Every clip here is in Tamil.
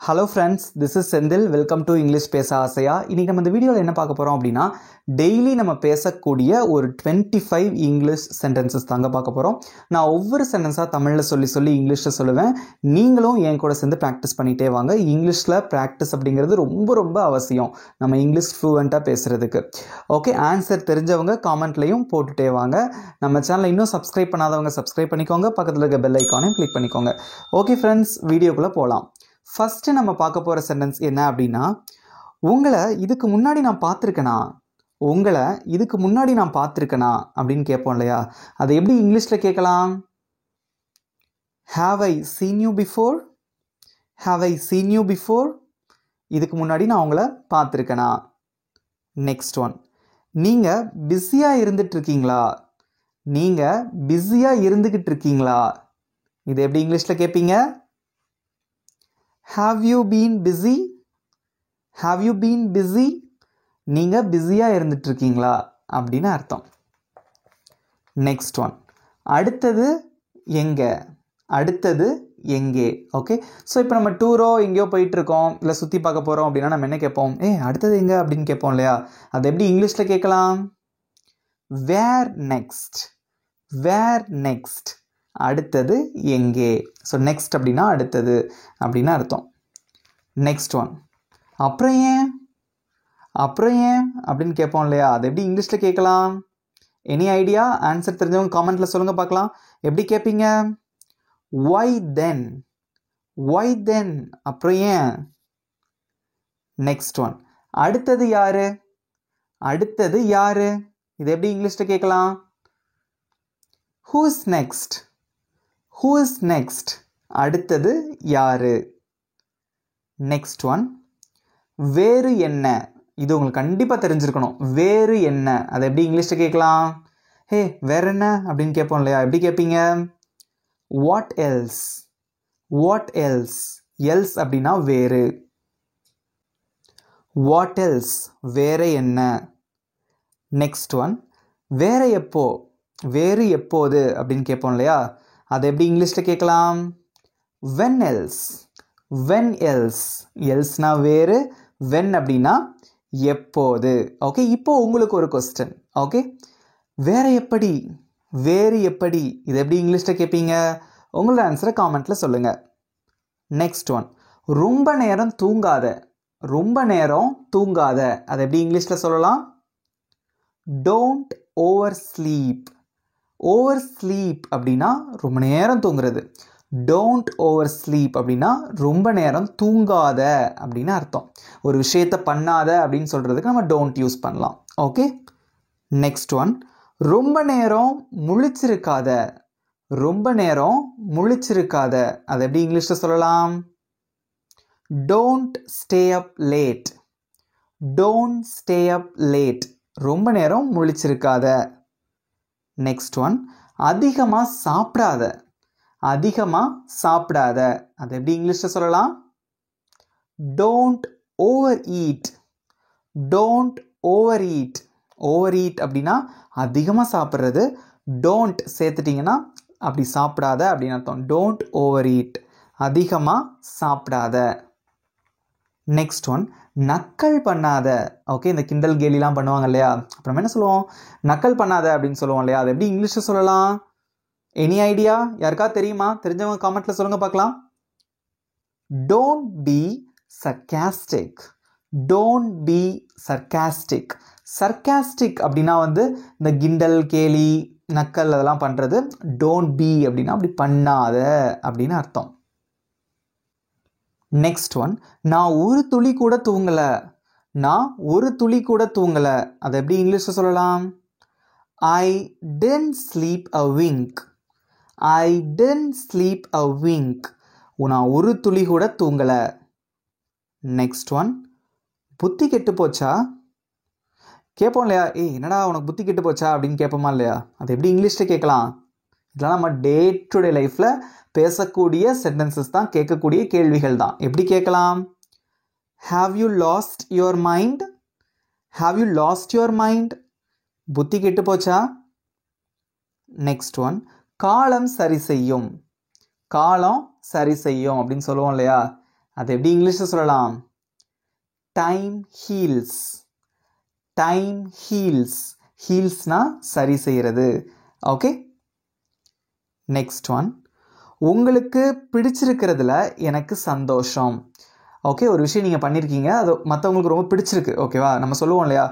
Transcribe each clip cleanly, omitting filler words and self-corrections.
Hello friends, this is Senthil. Welcome to English பேச ஆசையா. இன்றைக்கி நம்ம இந்த வீடியோவில் என்ன பார்க்க போகிறோம் அப்படின்னா, டெய்லி நம்ம பேசக்கூடிய ஒரு 25 இங்கிலீஷ் சென்டென்சஸ் தாங்க பார்க்க போகிறோம். நான் ஒவ்வொரு சென்டென்ஸாக தமிழில் சொல்லி இங்கிலீஷில் சொல்லுவேன். நீங்களும் என் கூட சேர்ந்து ப்ராக்டிஸ் பண்ணிகிட்டே வாங்க. இங்கிலீஷில் ப்ராக்டிஸ் அப்படிங்கிறது ரொம்ப அவசியம் நம்ம இங்கிலீஷ் ஃப்ளூவெண்ட்டாக பேசுகிறதுக்கு. ஓகே, ஆன்சர் தெரிஞ்சவங்க காமெண்ட்லையும் போட்டுகிட்டே வாங்க. நம்ம சேனலை இன்னும் சப்ஸ்கிரைப் பண்ணாதவங்க சப்ஸ்கிரைப் பண்ணிக்கோங்க. பக்கத்தில் இருக்க பெல் ஐக்கானையும் கிளிக் பண்ணிக்கோங்க. ஓகே ஃப்ரெண்ட்ஸ், வீடியோக்குள்ளே போகலாம். ஃபஸ்ட்டு நம்ம பார்க்க போகிற சென்டென்ஸ் என்ன அப்படின்னா, உங்களை இதுக்கு முன்னாடி நான் பார்த்துருக்கேனா அப்படின்னு கேட்போம் இல்லையா? அதை எப்படி இங்கிலீஷில் கேட்கலாம்? Have I seen you before? இதுக்கு முன்னாடி நான் உங்களை பார்த்துருக்கேனா? நெக்ஸ்ட் ஒன், நீங்கள் பிஸியாக இருந்துக்கிட்டு இருக்கீங்களா? இது எப்படி இங்கிலீஷில் கேட்பீங்க? Have you been busy? நீங்கள் பிஸியாக இருந்துட்டுருக்கீங்களா அப்படின்னு அர்த்தம். நெக்ஸ்ட் ஒன், அடுத்தது எங்கே? ஓகே, ஸோ இப்போ நம்ம டூரோ எங்கேயோ போயிட்டுருக்கோம், இல்லை சுற்றி பார்க்க போகிறோம் அப்படின்னா நம்ம என்ன கேட்போம்? அடுத்தது எங்கே அப்படின்னு கேட்போம் இல்லையா? அது எப்படி இங்கிலீஷில் கேட்கலாம்? வேர் நெக்ஸ்ட், அடுத்தது எங்கே? ஸோ நெக்ஸ்ட் அப்படின்னா அடுத்தது அப்படின்னு அர்த்தம். நெக்ஸ்ட் ஒன், அப்புறம் ஏன் அப்படின்னு கேட்போம் இல்லையா? அது எப்படி இங்கிலீஷில் கேட்கலாம்? Any idea? ஆன்சர் தெரிஞ்சவங்க காமெண்ட்டில் சொல்லுங்கள் பார்க்கலாம். எப்படி கேட்பீங்க? ஒய் தென், அப்புறம் ஏன்? நெக்ஸ்ட் ஒன், அடுத்தது யாரு? இது எப்படி இங்கிலீஷில் கேட்கலாம்? Who is next? அடுத்தது யாரு? நெக்ஸ்ட் ஒன், வேறு என்ன? இது உங்களுக்கு கண்டிப்பாக தெரிஞ்சிருக்கணும். வேறு என்ன, அதை எப்படி இங்கிலீஷில் கேட்கலாம்? வேற என்ன அப்படின்னு கேட்போம் இல்லையா? எப்படி கேட்பீங்க? வாட் எல்ஸ் அப்படின்னா வேறு. வாட் எல்ஸ், வேற என்ன? நெக்ஸ்ட் ஒன், வேறு எப்போது அப்படின்னு கேட்போம் இல்லையா? அதை எப்படி இங்கிலீஷில் கேட்கலாம்? when else, எல்ஸ்னா வேறு, when அப்படின்னா எப்போது. ஓகே, இப்போ உங்களுக்கு ஒரு கொஸ்டின். ஓகே, வேறு எப்படி, இது எப்படி இங்கிலீஷில் கேட்பீங்க? உங்களோட ஆன்சரை காமெண்ட்டில் சொல்லுங்கள். நெக்ஸ்ட் ஒன், ரொம்ப நேரம் தூங்காத, அதை எப்படி இங்கிலீஷில் சொல்லலாம்? டோன்ட் ஓவர் ஸ்லீப் அப்படின்னா ரொம்ப நேரம் தூங்குறது. டோன்ட் ஓவர் ஸ்லீப் அப்படின்னா ரொம்ப நேரம் தூங்காத அப்படின்னு அர்த்தம். ஒரு விஷயத்தை பண்ணாத அப்படின்னு சொல்கிறதுக்கு நம்ம டோன்ட் யூஸ் பண்ணலாம். ஓகே, நெக்ஸ்ட் ஒன், ரொம்ப நேரம் முழிச்சிருக்காத, அதை எப்படி இங்கிலீஷில் சொல்லலாம்? டோன்ட் ஸ்டே அப் லேட், ரொம்ப நேரம் முழிச்சிருக்காத. நெக்ஸ்ட் ஒன், அதிகமாக சாப்பிடாத, அதை எப்படி இங்கிலீஷில் சொல்லலாம்? டோன்ட் ஓவர் ஈட் அப்படின்னா அதிகமாக சாப்பிட்றது. டோன்ட் சேர்த்துட்டிங்கன்னா அப்படி சாப்பிடாத அப்படின்னு அர்த்தம். டோன்ட் ஓவர் ஈட், அதிகமாக சாப்பிடாத. நெக்ஸ்ட் ஒன், நக்கல் பண்ணாத. ஓகே, இந்த கிண்டல் கேலிலாம் பண்ணுவாங்க இல்லையா? அப்புறம் என்ன சொல்லுவோம்? நக்கல் பண்ணாத அப்படின்னு சொல்லுவோம் இல்லையா? அது எப்படி இங்கிலீஷில் சொல்லலாம்? Any idea? யாருக்கா தெரியுமா? தெரிஞ்சவங்க காமெண்ட்டில் சொல்லுங்கள் பார்க்கலாம். டோன்ட் பி சர்க்காஸ்டிக் அப்படின்னா இந்த கிண்டல் கேலி நக்கல் அதெல்லாம் பண்ணுறது. டோன்ட் பி அப்படின்னா அப்படி பண்ணாத அப்படின்னு அர்த்தம். நெக்ஸ்ட் ஒன், நான் ஒரு துளி கூட தூங்கலை, அதை எப்படி இங்கிலீஷில் சொல்லலாம்? I didn't sleep a wink. நான் ஒரு துளி கூட தூங்கலை. நெக்ஸ்ட் ஒன், புத்தி கெட்டு போச்சா? கேட்போம் இல்லையா? என்னடா உனக்கு புத்தி கெட்டு போச்சா அப்படின்னு கேட்போமா இல்லையா? அது எப்படி இங்கிலீஷில் கேட்கலாம்? இதெல்லாம் நம்ம டே டு டே லைஃப்பில் பேசக்கூடிய சென்டென்சஸ் தான், கேட்கக்கூடிய கேள்விகள் தான். எப்படி கேட்கலாம்? Have you lost your mind? புத்தி கெட்டு போச்சா? நெக்ஸ்ட் ஒன், காலம் சரி செய்யும் அப்படின்னு சொல்லுவோம் இல்லையா? அதை எப்படி இங்கிலீஷில் சொல்லலாம்? Time heals. Time heals. ஹீல்ஸ்னா சரி செய்கிறது. Okay, next one. உங்களுக்கு பிடிச்சிருக்கிறதுல எனக்கு சந்தோஷம். ஓகே, ஒரு விஷயம் நீங்கள் பண்ணியிருக்கீங்க, அது மற்றவங்களுக்கு ரொம்ப பிடிச்சிருக்கு. ஓகேவா, நம்ம சொல்லுவோம் இல்லையா,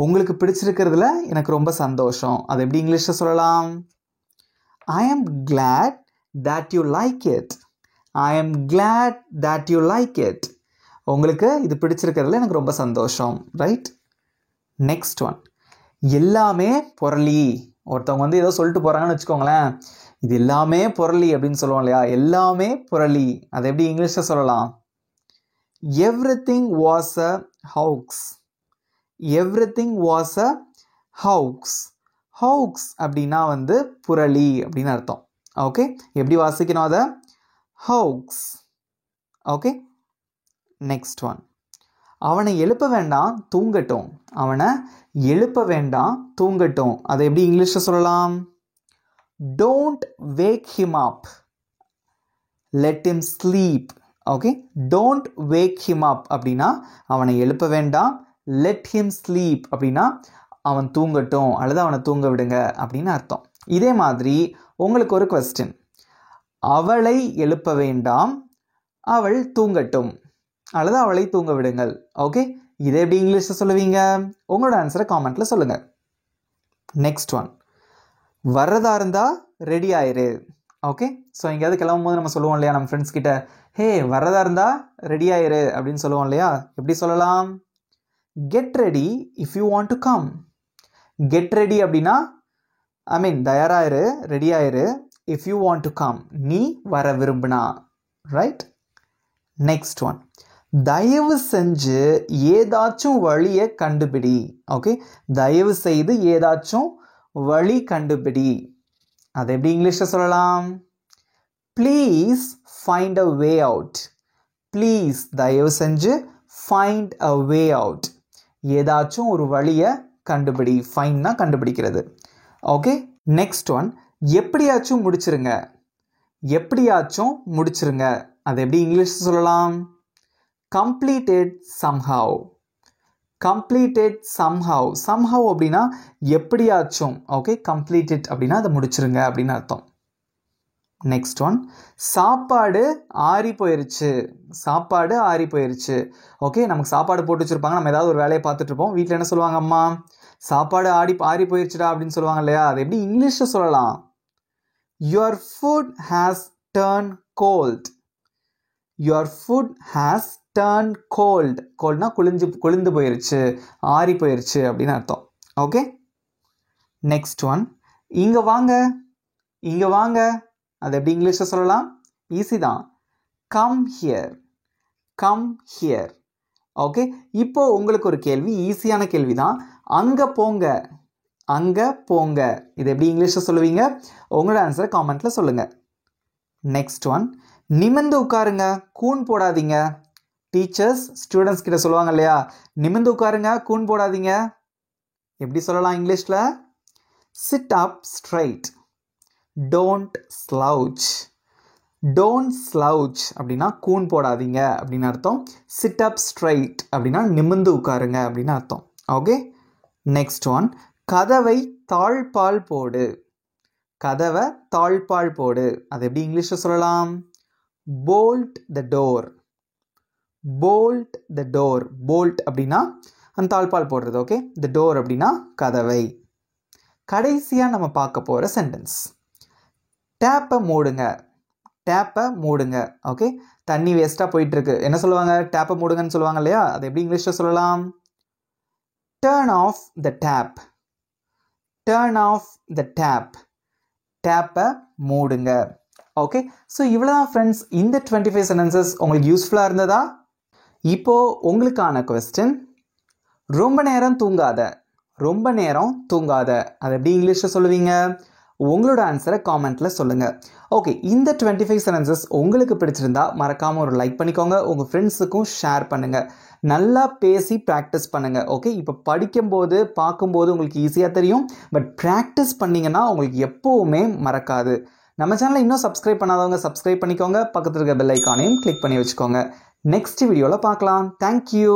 உங்களுக்கு பிடிச்சிருக்கிறதுல எனக்கு ரொம்ப சந்தோஷம். அதை எப்படி இங்கிலீஷில் சொல்லலாம்? I am glad that you like it. I am glad that you like it. உங்களுக்கு இது பிடிச்சிருக்கிறதுல எனக்கு ரொம்ப சந்தோஷம். Right, next one. எல்லாமே பொருளி. ஒருத்தவங்க வந்து ஏதோ சொல்லிட்டு போகிறாங்கன்னு வச்சுக்கோங்களேன், இது எல்லாமே பொருளி அப்படின்னு சொல்லுவோம் இல்லையா, எல்லாமே பொருளி. அதை எப்படி இங்கிலீஷில் சொல்லலாம்? Everything was a hoax. Everything was a hoax. hoax அப்படின்னா வந்து புரளி அப்படின்னு அர்த்தம். ஓகே, எப்படி வாசிக்கணும் அதை? hoax. Okay, next one. அவனை எழுப்ப வேண்டாம் தூங்கட்டும். அவனை எழுப்ப வேண்டாம் தூங்கட்டும். அதை எப்படி இங்கிலீஷில் சொல்லலாம்? Don't wake him up. Let him sleep. Okay, don't wake him அப் அப்படின்னா அவனை எழுப்ப வேண்டாம். லெட் ஹிம் ஸ்லீப் அப்படின்னா அவன் தூங்கட்டும் அல்லது அவனை தூங்க விடுங்க அப்படின்னு அர்த்தம். இதே மாதிரி உங்களுக்கு ஒரு கொஸ்டின். அவளை எழுப்ப வேண்டாம், அவள் தூங்கட்டும் அல்லது அவளை தூங்க விடுங்கள். ஓகே, இதை எப்படி இங்கிலீஷில் சொல்லுவீங்க? உங்களோட ஆன்சரை காமெண்ட்டில் சொல்லுங்கள். Next one. வர்றதா இருந்தால் ரெடி ஆயிரு. ஓகே, ஸோ எங்கேயாவது கிளம்பும் போது நம்ம சொல்லுவோம் இல்லையா நம்ம ஃப்ரெண்ட்ஸ் கிட்ட, ஹே வர்றதா இருந்தால் ரெடி ஆயிரு அப்படின்னு சொல்லுவோம் இல்லையா, எப்படி சொல்லலாம்? Get ready if you want to come. Get ready அப்படின்னா தயாராயிரு, ரெடி ஆயிரு. If you want to come, நீ வர விரும்பினா. Right, next one. தயவு செஞ்சு ஏதாச்சும் வழியை கண்டுபிடி. ஓகே, தயவு செய்து ஏதாச்சும் வழி கண்டுபிடி. அதை எப்படி இங்கிலீஷில் சொல்லலாம்? Please find a way out. Please, தயவு செஞ்சு, ஃபைண்ட் அ வே அவுட், ஏதாச்சும் ஒரு வழியை கண்டுபிடி. ஃபைன்னா கண்டுபிடிக்கிறது. Okay, next one. எப்படியாச்சும் முடிச்சிருங்க. எப்படியாச்சும் முடிச்சிருங்க. அதை எப்படி இங்கிலீஷில் சொல்லலாம்? completed somehow. completed somehow. somehow அப்படின்னா எப்படியாச்சும். ஓகே, completed அப்படின்னா அதை முடிச்சிருங்க அப்படின்னு அர்த்தம். Next one. சாப்பாடு ஆறி போயிருச்சு. சாப்பாடு ஆறி போயிருச்சு. ஓகே, நமக்கு சாப்பாடு போட்டு வச்சுருப்பாங்க, நம்ம ஏதாவது ஒரு வேலையை பார்த்துட்டு இருப்போம். வீட்டில் என்ன சொல்லுவாங்க அம்மா? சாப்பாடு ஆறி போயிருச்சுடா அப்படின்னு சொல்லுவாங்க இல்லையா, அதை எப்படி இங்கிலீஷில் சொல்லலாம்? your food has turned cold. your food has turned cold. coldனா குளிர்ந்து போயிருச்சு, ஆறி போயிருச்சு அப்படின்னு அர்த்தம். Okay, next one. இங்க வாங்க. இங்க வாங்க, அதை எப்படி இங்கிலீஷில் சொல்லலாம்? ஈஸி தான். Come here. Come here. Okay, இப்போ உங்களுக்கு ஒரு கேள்வி, ஈஸியான கேள்வி தான். அங்கே போங்க. அங்கே போங்க, இதை எப்படி இங்கிலீஷில் சொல்லுவீங்க? உங்களோட ஆன்சரை காமெண்ட்டில் சொல்லுங்கள். Next one. நிமிர்ந்து உட்காருங்க, கூன் போடாதீங்க. டீச்சர்ஸ் ஸ்டூடெண்ட்ஸ் கிட்ட சொல்லுவாங்க இல்லையா, நிமிர்ந்து உட்காருங்க, கூன் போடாதீங்க. எப்படி சொல்லலாம் இங்கிலீஷில்? Sit up straight. Don't slouch. Don't slouch அப்படின்னா கூன் போடாதீங்க அப்படின்னு அர்த்தம். சிட் அப் ஸ்ட்ரைட் அப்படின்னா நிமிர்ந்து உட்காருங்க அப்படின்னு அர்த்தம். Okay, next one. கதவை தாழ்பால் போடு. கதவை தாழ்பால் போடு. அதை எப்படி இங்கிலீஷில் சொல்லலாம்? Bolt the door. Bolt the door. Bolt அப்படின்னா அந்த தாழ்பால் போடுறது. ஓகே, த டோர் அப்படின்னா கதவை. கடைசியாக நம்ம பார்க்க போகிற சென்டென்ஸ். டேப்பை மூடுங்க. டேப்பை மூடுங்க. ஓகே, தண்ணி வேஸ்ட்டாக போயிட்டுருக்கு, என்ன சொல்லுவாங்க? டேப்பை மூடுங்கன்னு சொல்லுவாங்க இல்லையா, அதை எப்படி இங்கிலீஷில் சொல்லலாம்? Turn off the tap. Turn off the tap. டேப்பை மூடுங்க. ஓகே, ஸோ இவ்வளோதான் ஃப்ரெண்ட்ஸ். இந்த 25 சென்டென்சஸ் உங்களுக்கு யூஸ்ஃபுல்லாக இருந்ததா? இப்போது உங்களுக்கான கொஸ்டின். ரொம்ப நேரம் தூங்காத. ரொம்ப நேரம் தூங்காத, அதை எப்படி இங்கிலீஷில் சொல்லுவீங்க? உங்களோட ஆன்சரை காமெண்ட்டில் சொல்லுங்கள். ஓகே, இந்த 25 சென்டென்சஸ் உங்களுக்கு பிடிச்சிருந்தா மறக்காமல் ஒரு லைக் பண்ணிக்கோங்க. உங்கள் ஃப்ரெண்ட்ஸுக்கும் ஷேர் பண்ணுங்கள். நல்லா பேசி ப்ராக்டிஸ் பண்ணுங்கள். ஓகே, இப்போ படிக்கும்போது பார்க்கும்போது உங்களுக்கு ஈஸியாக தெரியும், பட் ப்ராக்டிஸ் பண்ணிங்கன்னா உங்களுக்கு எப்போவுமே மறக்காது. நம்ம சேனலை இன்னும் சப்ஸ்கிரைப் பண்ணாதவங்க சப்ஸ்கிரைப் பண்ணிக்கோங்க. பக்கத்தில் இருக்க பெல் ஐக்கானையும் கிளிக் பண்ணி வச்சுக்கோங்க. நெக்ஸ்ட் வீடியோவில் பார்க்கலாம். தேங்க்யூ.